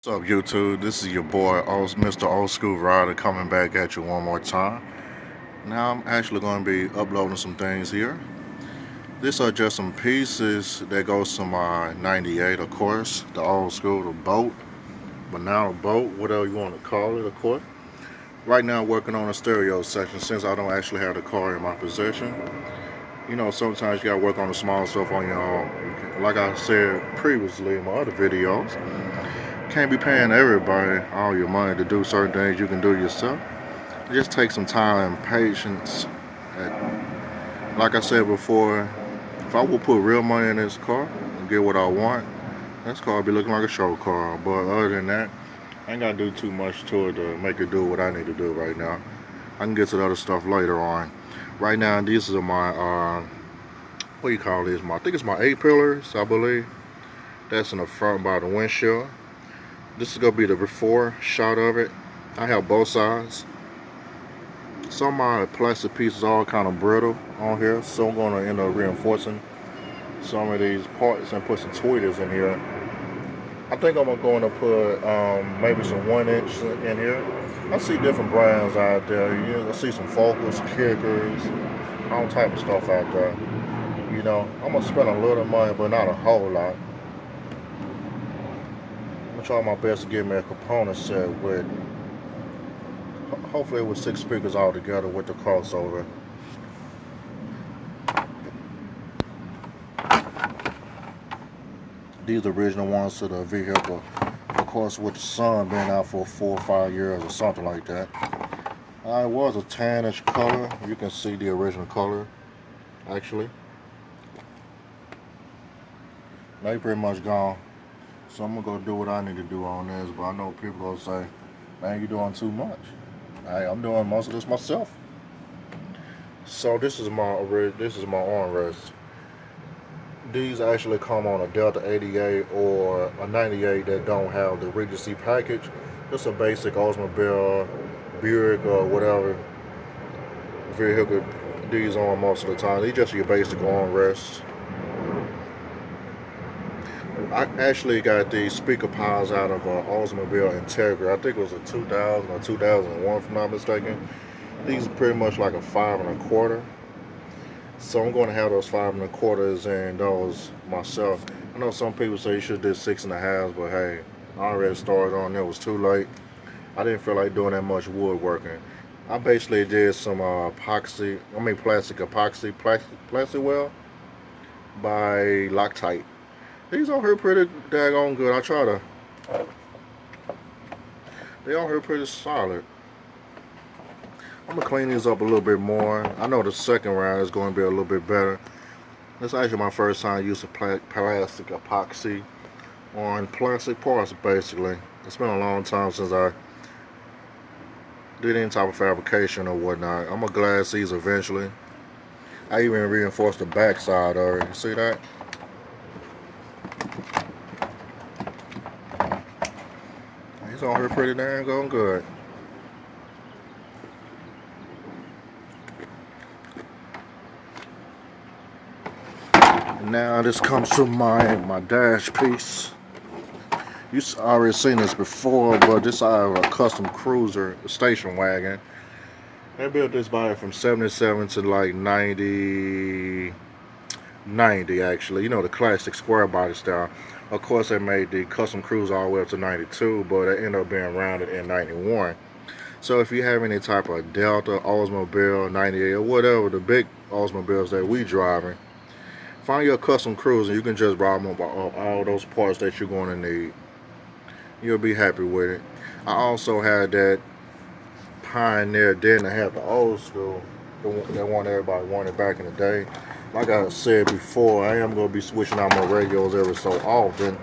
What's up, YouTube? This is your boy, Mr. Old School Rider, coming back at you one more time. Now, I'm actually going to be uploading some things here. These are just some pieces that goes to my 98, of course, the old school, the boat, banana boat, whatever you want to call it, of course. Right now, I'm working on a stereo section since I don't actually have the car in my possession. You know, sometimes you got to work on the small stuff on your own. Like I said previously in my other videos, can't be paying everybody all your money to do certain things you can do yourself. It just takes some time and patience. Like I said before, if I would put real money in this car and get what I want, this car would be looking like a show car. But other than that, I ain't got to do too much to it to make it do what I need to do right now. I can get to the other stuff later on. Right now, these are my, what do you call this? I think it's my 8 pillars, I believe. That's in the front by the windshield. This is going to be the before shot of it. I have both sides. Some of my plastic pieces are all kind of brittle on here, so I'm going to end up reinforcing some of these parts and put some tweeters in here. I think I'm going to put maybe some 1-inch in here. I see different brands out there. I see some Focus, Kickers, all type of stuff out there. You know, I'm going to spend a little money, but not a whole lot. I'm trying my best to get me a component set with, hopefully with 6 speakers all together with the crossover. These original ones to the vehicle, of course, with the sun being out for 4 or 5 years or something like that. It was a tannish color. You can see the original color, actually. They pretty much gone. So I'm gonna go do what I need to do on this, but I know people gonna say, "Man, you doing too much." Hey, I'm doing most of this myself. So this is my armrest. These actually come on a Delta 88 or a 98 that don't have the Regency package. Just a basic Oldsmobile, Buick, or whatever vehicle these on most of the time. These just your basic armrests. I actually got these speaker piles out of Oldsmobile Integra. I think it was a 2000 or 2001, if I'm not mistaken. These are pretty much like a 5 1/4. So I'm going to have those 5 1/4s and those myself. I know some people say you should do 6 1/2, but hey, I already started on it. It was too late. I didn't feel like doing that much woodworking. I basically did some plastic epoxy, plastic well by Loctite. These on here pretty daggone good. They on here pretty solid. I'm gonna clean these up a little bit more. I know the second round is going to be a little bit better. This is actually my first time using plastic epoxy on plastic parts, basically. It's been a long time since I did any type of fabrication or whatnot. I'm gonna glass these eventually. I even reinforced the back side of it. You see that? It's on here pretty damn going good. And now this comes to my dash piece. You've already seen this before, but this is a custom cruiser station wagon. They built this body from 77 to like 90 actually. You know, the classic square body style. Of course, they made the custom cruiser all the way up to 92, but it ended up being rounded in 91. So if you have any type of Delta, Oldsmobile, 98, or whatever, the big Oldsmobiles that we driving, find your custom cruiser. You can just rob them of all those parts that you're going to need. You'll be happy with it. I also had that Pioneer, then I have the old school, the one everybody wanted back in the day. Like I said before, I am going to be switching out my radios every so often.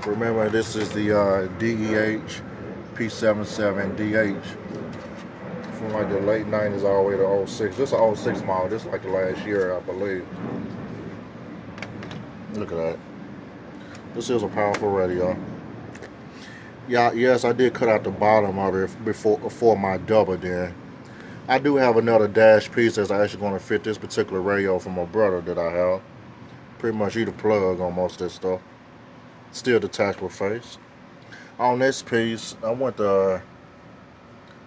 Remember, this is the DEH P77DH from like the late 90s all the way to 06. This is an 06 model. This is like the last year, I believe. Look at that. This is a powerful radio. Yeah, yes, I did cut out the bottom of it before my double there. I do have another dash piece that's actually going to fit this particular radio from my brother that I have. Pretty much you the plug on most of this stuff. Still detachable face. On this piece, I went to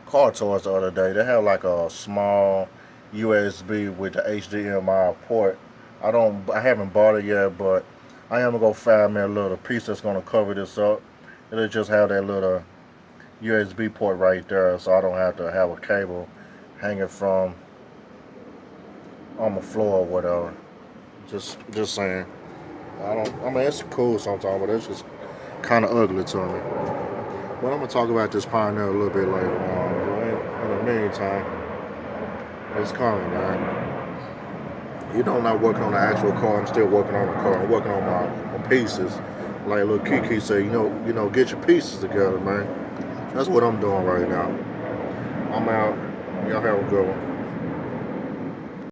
car tours the other day. They have like a small USB with the HDMI port. I haven't bought it yet, but I am gonna go find me a little piece that's gonna cover this up. It'll just have that little USB port right there, so I don't have to have a cable hanging from on the floor or whatever. Just saying. I mean, it's cool sometimes, but it's just kind of ugly to me. But I'm gonna talk about this Pioneer a little bit later on. But in the meantime, it's coming, man. You know, I'm not working on the actual car. I'm still working on the car. I'm working on my pieces. Like little Kiki say, get your pieces together, man. That's what I'm doing right now. I'm out. Y'all have a good one.